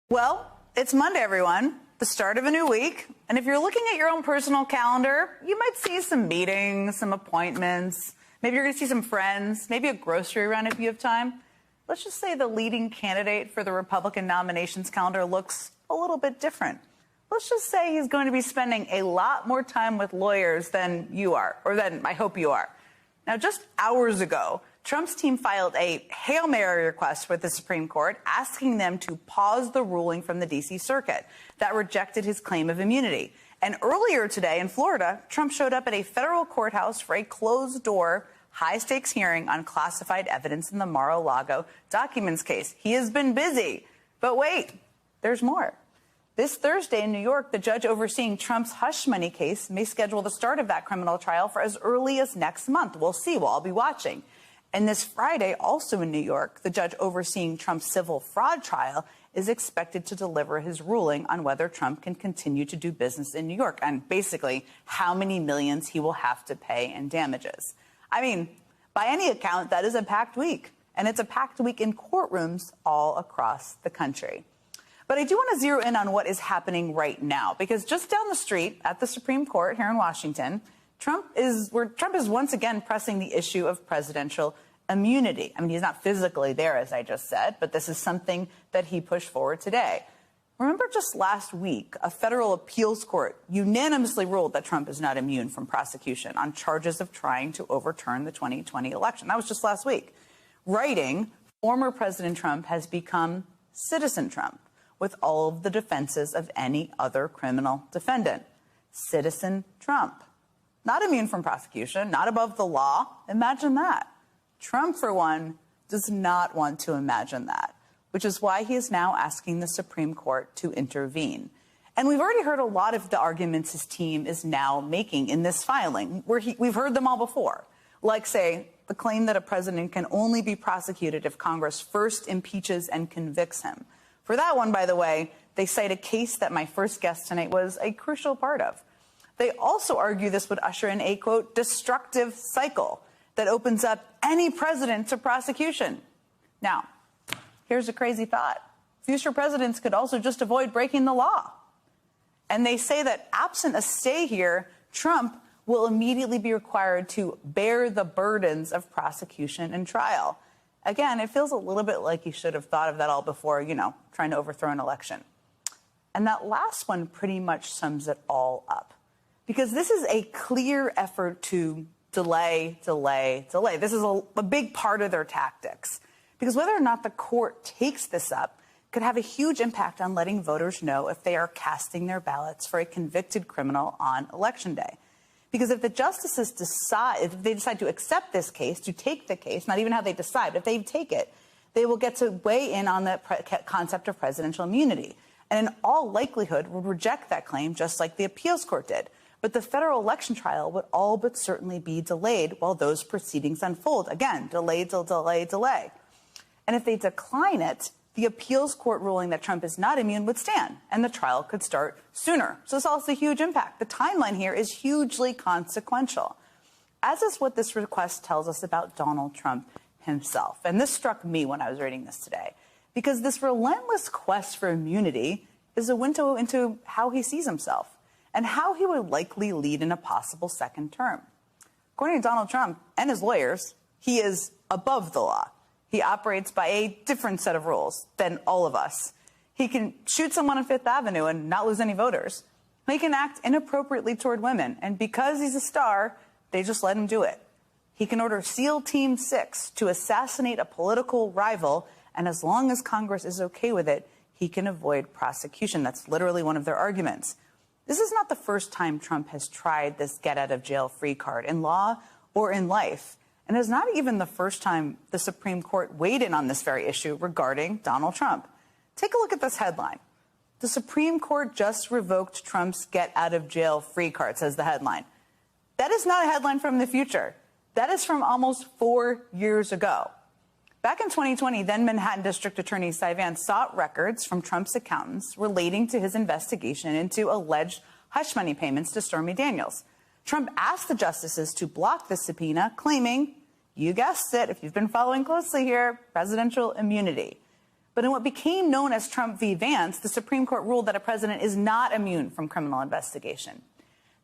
Well, it's Monday, everyone, the start of a new week. And if you're looking at your own personal calendar, you might see some meetings, some appointments. Maybe you're going to see some friends, maybe a grocery run if you have time. Let's just say the leading candidate for the Republican nominations calendar looks a little bit different. Let's just say he's going to be spending a lot more time with lawyers than you are, or than I hope you are. Now, just hours ago, Trump's team filed a Hail Mary request with the Supreme Court, asking them to pause the ruling from the D.C. Circuit that rejected his claim of immunity. And earlier today in Florida, Trump showed up at a federal courthouse for a closed-door, high-stakes hearing on classified evidence in the Mar-a-Lago documents case. He has been busy. But wait, there's more. This Thursday in New York, the judge overseeing Trump's hush money case may schedule the start of that criminal trial for as early as next month. We'll see. We'll all be watching. And this Friday, also in New York, the judge overseeing Trump's civil fraud trial is expected to deliver his ruling on whether Trump can continue to do business in New York and basically how many millions he will have to pay in damages. I mean, by any account, that is a packed week. And it's a packed week in courtrooms all across the country. But I do want to zero in on what is happening right now, because just down the street at the Supreme Court here in Washington, Trump is once again pressing the issue of presidential immunity. I mean, he's not physically there, as I just said, but this is something that he pushed forward today. Remember just last week, a federal appeals court unanimously ruled that Trump is not immune from prosecution on charges of trying to overturn the 2020 election. That was just last week. Writing, former President Trump has become Citizen Trump, with all of the defenses of any other criminal defendant. Citizen Trump. Not immune from prosecution, not above the law. Imagine that. Trump, for one, does not want to imagine that, which is why he is now asking the Supreme Court to intervene. And we've already heard a lot of the arguments his team is now making in this filing, where we've heard them all before. Like, say, the claim that a president can only be prosecuted if Congress first impeaches and convicts him. For that one, by the way, they cite a case that my first guest tonight was a crucial part of. They also argue this would usher in a, quote, destructive cycle that opens up any president to prosecution. Now, here's a crazy thought. Future presidents could also just avoid breaking the law. And they say that absent a stay here, Trump will immediately be required to bear the burdens of prosecution and trial. Again, it feels a little bit like he should have thought of that all before, trying to overthrow an election. And that last one pretty much sums it all up. Because this is a clear effort to delay. This is a big part of their tactics. Because whether or not the court takes this up could have a huge impact on letting voters know if they are casting their ballots for a convicted criminal on Election Day. Because if the justices if they decide to accept this case, to take the case, not even how they decide, if they take it, they will get to weigh in on the concept of presidential immunity. And in all likelihood would reject that claim, just like the appeals court did. But the federal election trial would all but certainly be delayed while those proceedings unfold. Again, delay. And if they decline it, the appeals court ruling that Trump is not immune would stand, and the trial could start sooner. So this also has a huge impact. The timeline here is hugely consequential, as is what this request tells us about Donald Trump himself. And this struck me when I was reading this today, because this relentless quest for immunity is a window into how he sees himself and how he would likely lead in a possible second term. According to Donald Trump and his lawyers, he is above the law. He operates by a different set of rules than all of us. He can shoot someone on Fifth Avenue and not lose any voters. He can act inappropriately toward women, and because he's a star, they just let him do it. He can order SEAL Team 6 to assassinate a political rival, and as long as Congress is okay with it, he can avoid prosecution. That's literally one of their arguments. This is not the first time Trump has tried this get-out-of-jail-free card in law or in life. And it's not even the first time the Supreme Court weighed in on this very issue regarding Donald Trump. Take a look at this headline. The Supreme Court just revoked Trump's get-out-of-jail-free card, says the headline. That is not a headline from the future. That is from almost 4 years ago. Back in 2020, then Manhattan District Attorney Cy Vance sought records from Trump's accountants relating to his investigation into alleged hush money payments to Stormy Daniels. Trump asked the justices to block the subpoena, claiming, you guessed it, if you've been following closely here, presidential immunity. But in what became known as Trump v. Vance, the Supreme Court ruled that a president is not immune from criminal investigation.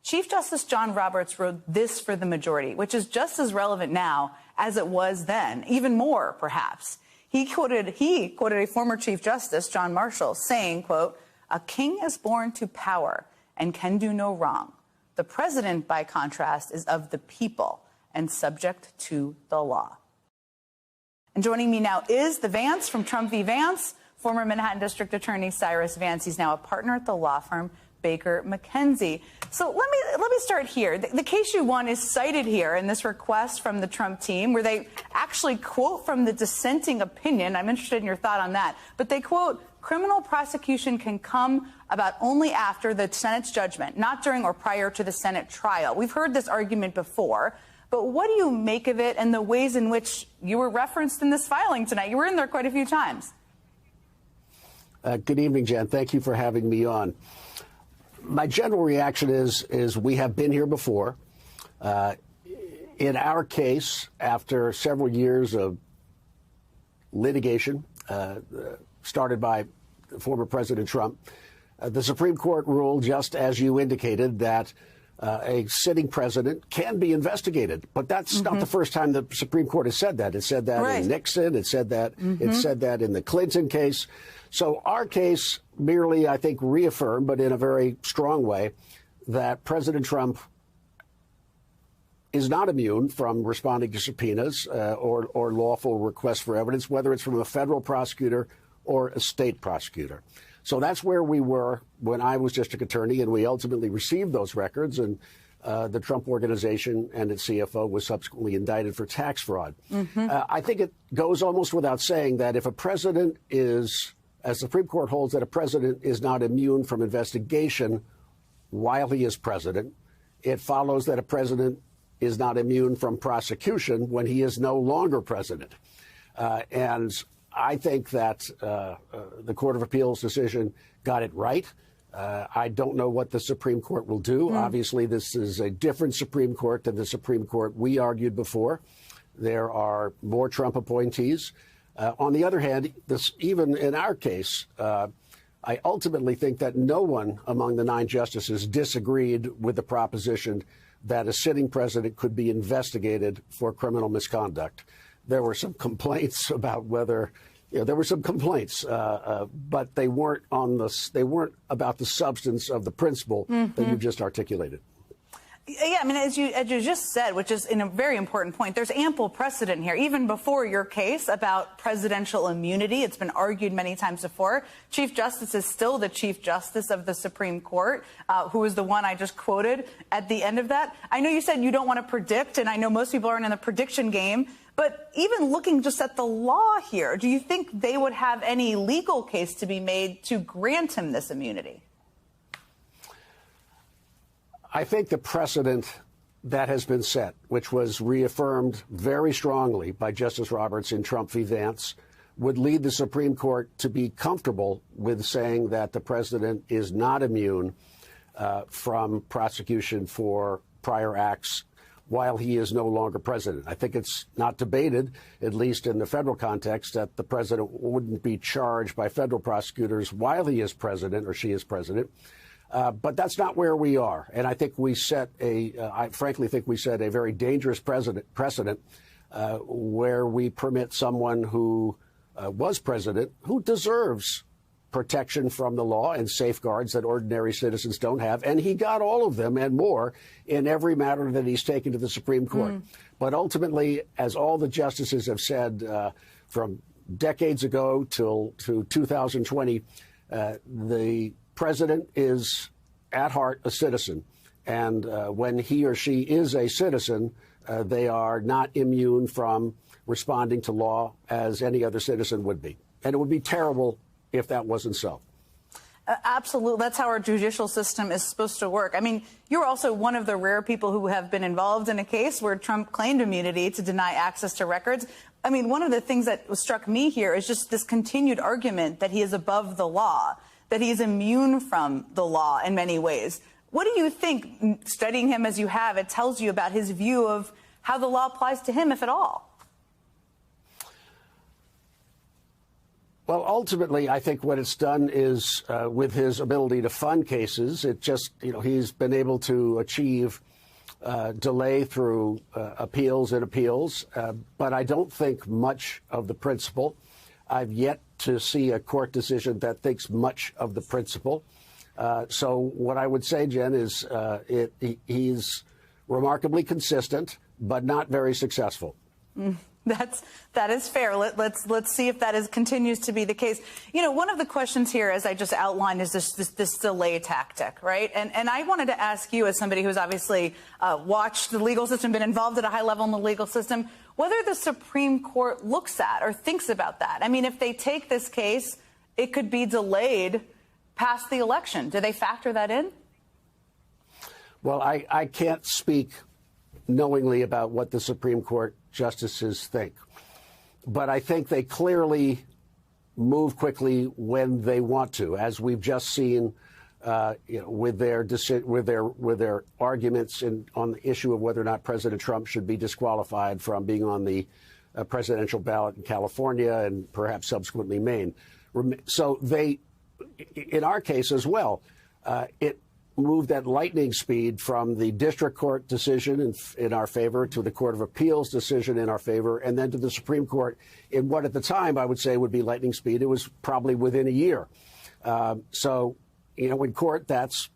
Chief Justice John Roberts wrote this for the majority, which is just as relevant now as it was then, even more, perhaps. He quoted a former Chief Justice, John Marshall, saying, quote, "A king is born to power and can do no wrong. The president, by contrast, is of the people and subject to the law." And joining me now is the Vance from Trump v. Vance, former Manhattan District Attorney Cyrus Vance. He's now a partner at the law firm Baker McKenzie. So let me start here. The case you won is cited here in this request from the Trump team, where they actually quote from the dissenting opinion. I'm interested in your thought on that. But they quote, "Criminal prosecution can come about only after the Senate's judgment, not during or prior to the Senate trial." We've heard this argument before. But what do you make of it and the ways in which you were referenced in this filing tonight? You were in there quite a few times. Good evening, Jen. Thank you for having me on. My general reaction is we have been here before. In our case, after several years of litigation started by former President Trump, the Supreme Court ruled, just as you indicated, that a sitting president can be investigated. But that's not the first time the Supreme Court has said that. It said that in Nixon. It said that it said that in the Clinton case. So our case merely, I think, reaffirmed, but in a very strong way, that President Trump is not immune from responding to subpoenas or lawful requests for evidence, whether it's from a federal prosecutor or a state prosecutor. So that's where we were when I was district attorney, and we ultimately received those records. And the Trump Organization and its CFO was subsequently indicted for tax fraud. I think it goes almost without saying that if a president is, as the Supreme Court holds, that a president is not immune from investigation while he is president, it follows that a president is not immune from prosecution when he is no longer president. And I think that the Court of Appeals decision got it right. I don't know what the Supreme Court will do. Obviously, this is a different Supreme Court than the Supreme Court we argued before. There are more Trump appointees. On the other hand, even in our case, I ultimately think that no one among the 9 justices disagreed with the proposition that a sitting president could be investigated for criminal misconduct. There were some complaints about whether, there were some complaints, but they weren't about the substance of the principle that you just articulated. Yeah, I mean, as you just said, which is a very important point, there's ample precedent here, even before your case, about presidential immunity. It's been argued many times before. Chief Justice is still the Chief Justice of the Supreme Court, who is the one I just quoted at the end of that. I know you said you don't want to predict, and I know most people aren't in the prediction game, but even looking just at the law here, do you think they would have any legal case to be made to grant him this immunity? I think the precedent that has been set, which was reaffirmed very strongly by Justice Roberts in Trump v. Vance, would lead the Supreme Court to be comfortable with saying that the president is not immune from prosecution for prior acts while he is no longer president. I think it's not debated, at least in the federal context, that the president wouldn't be charged by federal prosecutors while he is president or she is president. But that's not where we are. And I think we set I frankly think we set a very dangerous precedent where we permit someone who was president, who deserves protection from the law and safeguards that ordinary citizens don't have. And he got all of them and more in every matter that he's taken to the Supreme Court. But ultimately, as all the justices have said from decades ago to 2020, the president is at heart a citizen. And when he or she is a citizen, they are not immune from responding to law as any other citizen would be. And it would be terrible if that wasn't so. Absolutely. That's how our judicial system is supposed to work. I mean, you're also one of the rare people who have been involved in a case where Trump claimed immunity to deny access to records. I mean, one of the things that struck me here is just this continued argument that he is above the law, that he is immune from the law in many ways. What do you think, studying him as you have, it tells you about his view of how the law applies to him, if at all? Well, ultimately, I think what it's done is, with his ability to fund cases, it just, he's been able to achieve delay through appeals and appeals. But I don't think much of the principle. I've yet to see a court decision that thinks much of the principle. So what I would say, Jen, is he's remarkably consistent, but not very successful. That is fair. Let's see if that continues to be the case. One of the questions here, as I just outlined, is this delay tactic, right? And I wanted to ask you, as somebody who's obviously watched the legal system, been involved at a high level in the legal system, whether the Supreme Court looks at or thinks about that. I mean, if they take this case, it could be delayed past the election. Do they factor that in? Well, I can't speak knowingly about what the Supreme Court justices think, but I think they clearly move quickly when they want to, as we've just seen, with their arguments on the issue of whether or not President Trump should be disqualified from being on the presidential ballot in California and perhaps subsequently Maine. So they, in our case as well, it moved at lightning speed from the district court decision in our favor to the Court of Appeals decision in our favor, and then to the Supreme Court in what at the time I would say would be lightning speed. It was probably within a year. So, in court, that's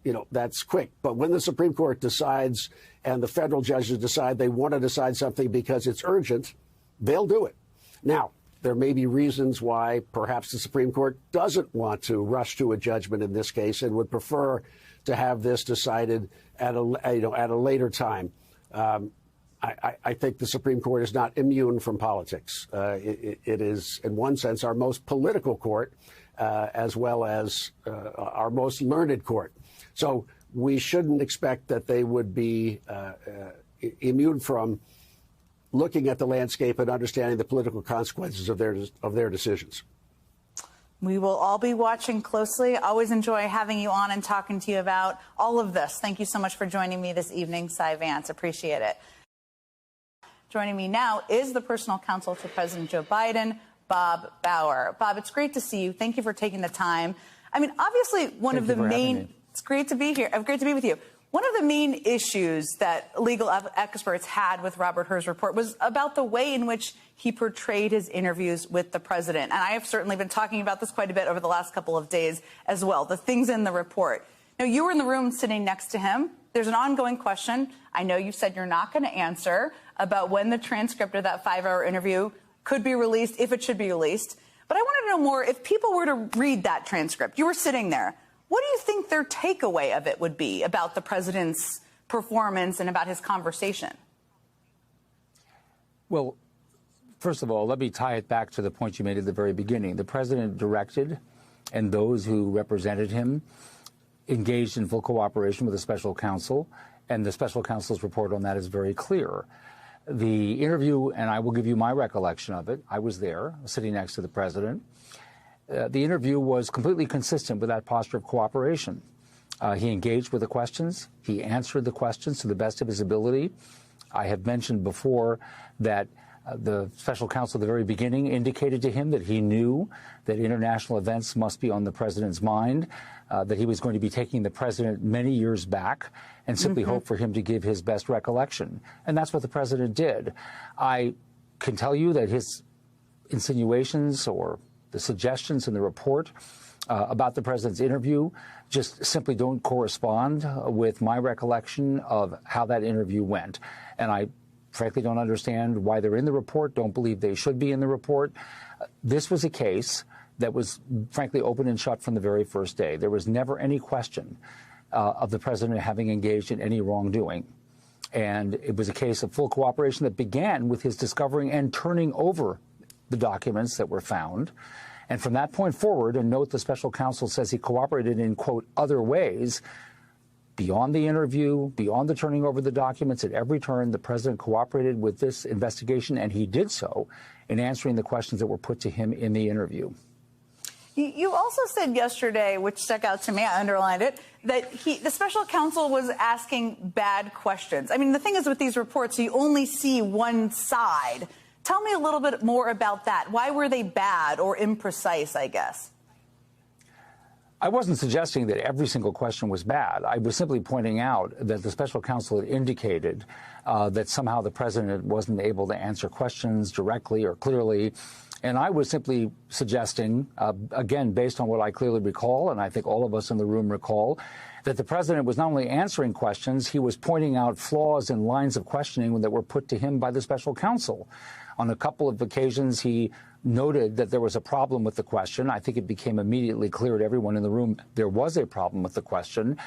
quick. But when the Supreme Court decides and the federal judges decide they want to decide something because it's urgent, they'll do it. Now, there may be reasons why perhaps the Supreme Court doesn't want to rush to a judgment in this case and would prefer to have this decided at a later time. I think the Supreme Court is not immune from politics. It is, in one sense, our most political court, as well as our most learned court. So we shouldn't expect that they would be immune from looking at the landscape and understanding the political consequences of their decisions. We will all be watching closely. Always enjoy having you on and talking to you about all of this. Thank you so much for joining me this evening, Cy Vance. Appreciate it. Joining me now is the personal counsel to President Joe Biden, Bob Bauer. Bob, it's great to see you. Thank you for taking the time. I mean, obviously, one of the main... It's great to be here. Great to be with you. One of the main issues that legal experts had with Robert Hur's report was about the way in which he portrayed his interviews with the president. And I have certainly been talking about this quite a bit over the last couple of days as well, the things in the report. Now, you were in the room sitting next to him. There's an ongoing question. I know you said you're not going to answer about when the transcript of that 5-hour interview could be released, if it should be released. But I wanted to know more, if people were to read that transcript, you were sitting there, what do you think their takeaway of it would be about the president's performance and about his conversation? Well, first of all, let me tie it back to the point you made at the very beginning. The president directed, and those who represented him engaged in full cooperation with the special counsel, and the special counsel's report on that is very clear. The interview, and I will give you my recollection of it, I was there, sitting next to the president. The interview was completely consistent with that posture of cooperation. He engaged with the questions. He answered the questions to the best of his ability. I have mentioned before that the special counsel at the very beginning indicated to him that he knew that international events must be on the president's mind, that he was going to be taking the president many years back and simply hope for him to give his best recollection. And that's what the president did. I can tell you that his insinuations or the suggestions in the report about the president's interview just simply don't correspond with my recollection of how that interview went. And I frankly don't understand why they're in the report, don't believe they should be in the report. This was a case that was frankly open and shut from the very first day. There was never any question of the president having engaged in any wrongdoing. And it was a case of full cooperation that began with his discovering and turning over the documents that were found. And from that point forward, and note the special counsel says he cooperated in, quote, other ways, beyond the interview, beyond the turning over the documents, at every turn, the president cooperated with this investigation, and he did so in answering the questions that were put to him in the interview. You also said yesterday, which stuck out to me, I underlined it, that the special counsel was asking bad questions. I mean, the thing is with these reports, you only see one side Tell me a little bit more about that. Why were they bad or imprecise, I guess? I wasn't suggesting that every single question was bad. I was simply pointing out that the special counsel had indicated that somehow the president wasn't able to answer questions directly or clearly. And I was simply suggesting, again, based on what I clearly recall, and I think all of us in the room recall, that the president was not only answering questions, he was pointing out flaws in lines of questioning that were put to him by the special counsel. On a couple of occasions, he noted that there was a problem with the question. I think it became immediately clear to everyone in the room there was a problem with the question.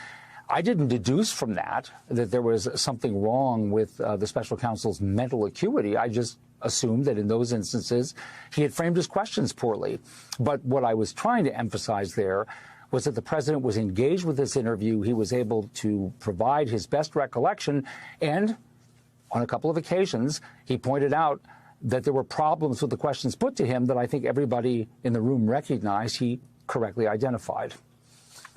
I didn't deduce from that there was something wrong with the special counsel's mental acuity. I just assumed that in those instances he had framed his questions poorly. But what I was trying to emphasize there was that the president was engaged with this interview. He was able to provide his best recollection. And on a couple of occasions, he pointed out that there were problems with the questions put to him that I think everybody in the room recognized he correctly identified.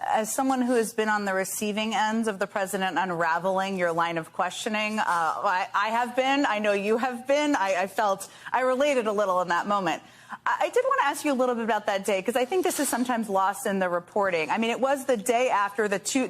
As someone who has been on the receiving end of the president unraveling your line of questioning, I have been. I know you have been. I related a little in that moment. I did want to ask you a little bit about that day, because I think this is sometimes lost in the reporting. I mean, it was the day after the 2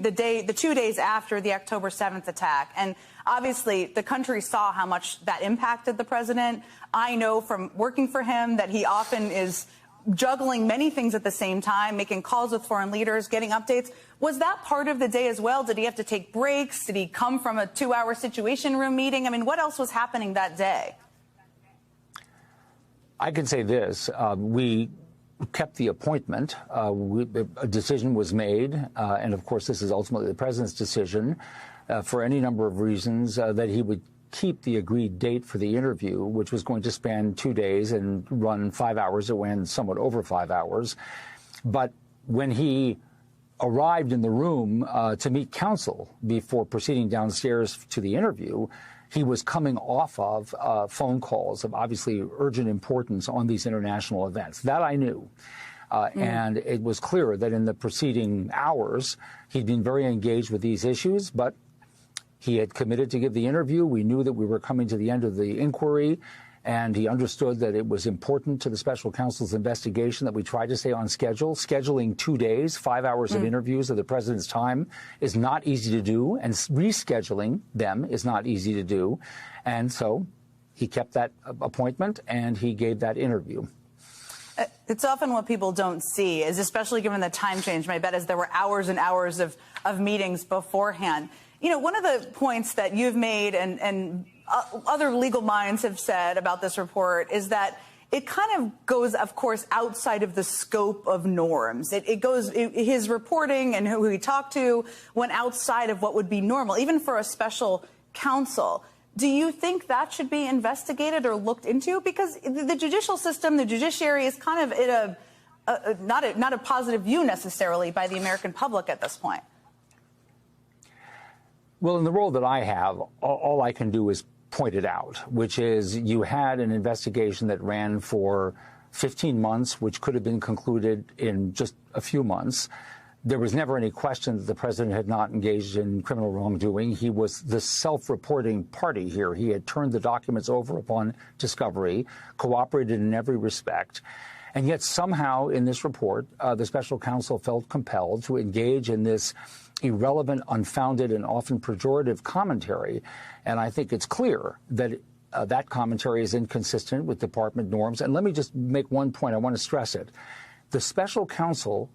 days after the October 7th attack. And obviously, the country saw how much that impacted the president. I know from working for him that he often is juggling many things at the same time, making calls with foreign leaders, getting updates. Was that part of the day as well? Did he have to take breaks? Did he come from a 2-hour Situation Room meeting? I mean, what else was happening that day? I can say this. We kept the appointment. A decision was made, and of course this is ultimately the president's decision, for any number of reasons, that he would keep the agreed date for the interview, which was going to span 2 days and run 5 hours. It went somewhat over 5 hours. But when he arrived in the room to meet counsel before proceeding downstairs to the interview, he was coming off of phone calls of obviously urgent importance on these international events. That I knew. And it was clear that in the preceding hours, he'd been very engaged with these issues, but he had committed to give the interview. We knew that we were coming to the end of the inquiry, and he understood that it was important to the special counsel's investigation that we tried to stay on schedule. Scheduling 2 days, 5 hours of interviews at the president's time is not easy to do, and rescheduling them is not easy to do. And so he kept that appointment and he gave that interview. It's often what people don't see, is especially given the time change. My bet is there were hours and hours of meetings beforehand. You know, one of the points that you've made and other legal minds have said about this report is that it kind of goes, of course, outside of the scope of norms. His reporting and who he talked to went outside of what would be normal, even for a special counsel. Do you think that should be investigated or looked into? Because the judicial system, the judiciary, is kind of in not a positive view necessarily by the American public at this point. Well, in the role that I have, all I can do is point it out, which is you had an investigation that ran for 15 months, which could have been concluded in just a few months. There was never any question that the president had not engaged in criminal wrongdoing. He was the self-reporting party here. He had turned the documents over upon discovery, cooperated in every respect. And yet somehow in this report, the special counsel felt compelled to engage in this irrelevant, unfounded, and often pejorative commentary. And I think it's clear that that commentary is inconsistent with department norms. And let me just make one point. I want to stress it. The special counsel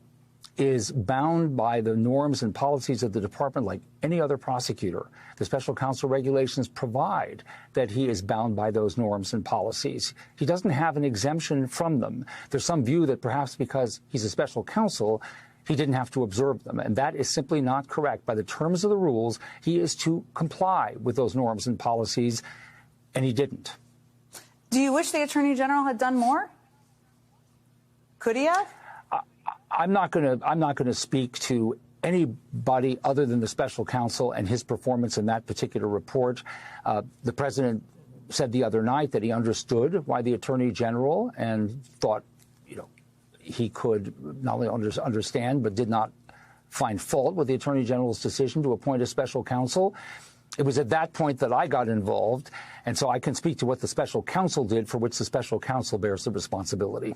is bound by the norms and policies of the department like any other prosecutor. The special counsel regulations provide that he is bound by those norms and policies. He doesn't have an exemption from them. There's some view that perhaps because he's a special counsel, he didn't have to observe them. And that is simply not correct. By the terms of the rules, he is to comply with those norms and policies, and he didn't. Do you wish the Attorney General had done more? Could he have? I'm not going to speak to anybody other than the special counsel and his performance in that particular report. The president said the other night that he understood why the Attorney General and thought, he could not only understand but did not find fault with the Attorney General's decision to appoint a special counsel. It was at that point that I got involved, and so I can speak to what the special counsel did, for which the special counsel bears the responsibility.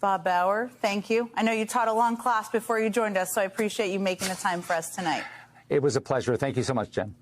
Bob Bauer, thank you. I know you taught a long class before you joined us, so I appreciate you making the time for us tonight. It was a pleasure. Thank you so much, Jen.